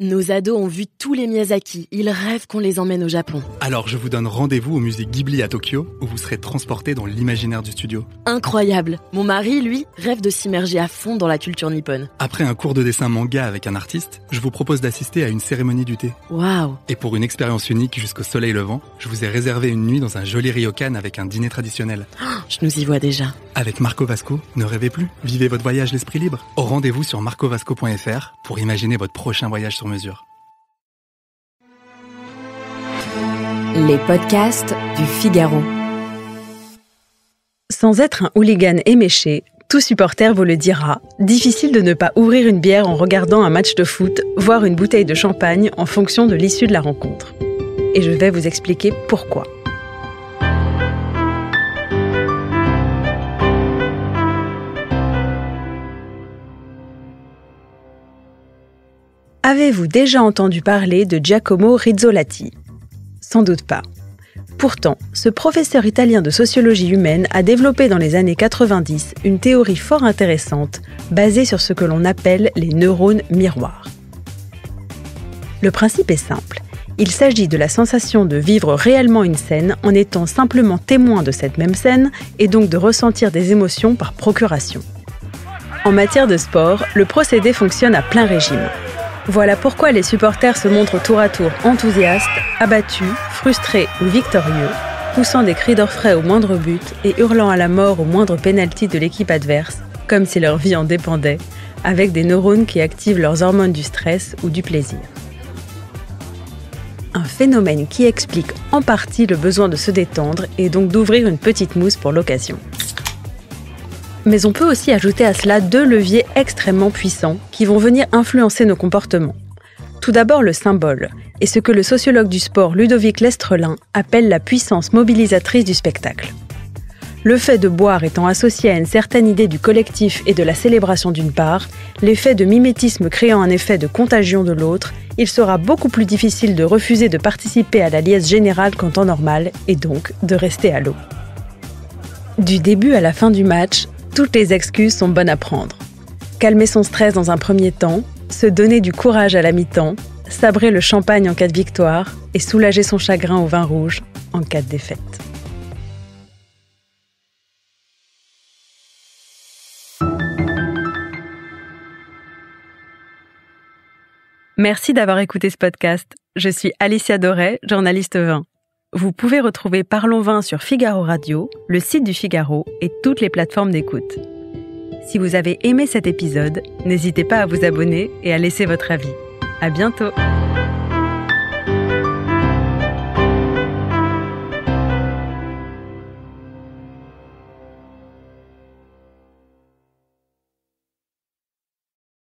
Nos ados ont vu tous les Miyazaki. Ils rêvent qu'on les emmène au Japon. Alors je vous donne rendez-vous au musée Ghibli à Tokyo, où vous serez transportés dans l'imaginaire du studio. Incroyable. Mon mari, lui, rêve de s'immerger à fond dans la culture nippone. Après un cours de dessin manga avec un artiste, je vous propose d'assister à une cérémonie du thé. Waouh. Et pour une expérience unique jusqu'au soleil levant, je vous ai réservé une nuit dans un joli ryokan avec un dîner traditionnel. Je nous y vois déjà. Avec Marco Vasco, ne rêvez plus. Vivez votre voyage l'esprit libre. Au rendez-vous sur marcovasco.fr pour imaginer votre prochain voyage sur mesure. Les podcasts du Figaro. Sans être un hooligan éméché, tout supporter vous le dira, difficile de ne pas ouvrir une bière en regardant un match de foot, voire une bouteille de champagne en fonction de l'issue de la rencontre. Et je vais vous expliquer pourquoi. Avez-vous déjà entendu parler de Giacomo Rizzolatti ? Sans doute pas. Pourtant, ce professeur italien de sociologie humaine a développé dans les années 90 une théorie fort intéressante basée sur ce que l'on appelle les neurones miroirs. Le principe est simple. Il s'agit de la sensation de vivre réellement une scène en étant simplement témoin de cette même scène et donc de ressentir des émotions par procuration. En matière de sport, le procédé fonctionne à plein régime. Voilà pourquoi les supporters se montrent tour à tour enthousiastes, abattus, frustrés ou victorieux, poussant des cris d'orfraie au moindre but et hurlant à la mort au moindre pénalty de l'équipe adverse, comme si leur vie en dépendait, avec des neurones qui activent leurs hormones du stress ou du plaisir. Un phénomène qui explique en partie le besoin de se détendre et donc d'ouvrir une petite mousse pour l'occasion. Mais on peut aussi ajouter à cela deux leviers extrêmement puissants qui vont venir influencer nos comportements. Tout d'abord le symbole, et ce que le sociologue du sport Ludovic Lestrelin appelle la puissance mobilisatrice du spectacle. Le fait de boire étant associé à une certaine idée du collectif et de la célébration d'une part, l'effet de mimétisme créant un effet de contagion de l'autre, il sera beaucoup plus difficile de refuser de participer à la liesse générale qu'en temps normal, et donc de rester à l'eau. Du début à la fin du match, toutes les excuses sont bonnes à prendre. Calmer son stress dans un premier temps, se donner du courage à la mi-temps, sabrer le champagne en cas de victoire et soulager son chagrin au vin rouge en cas de défaite. Merci d'avoir écouté ce podcast. Je suis Alicia Doré, journaliste vin. Vous pouvez retrouver Parlons Vin sur Figaro Radio, le site du Figaro et toutes les plateformes d'écoute. Si vous avez aimé cet épisode, n'hésitez pas à vous abonner et à laisser votre avis. À bientôt!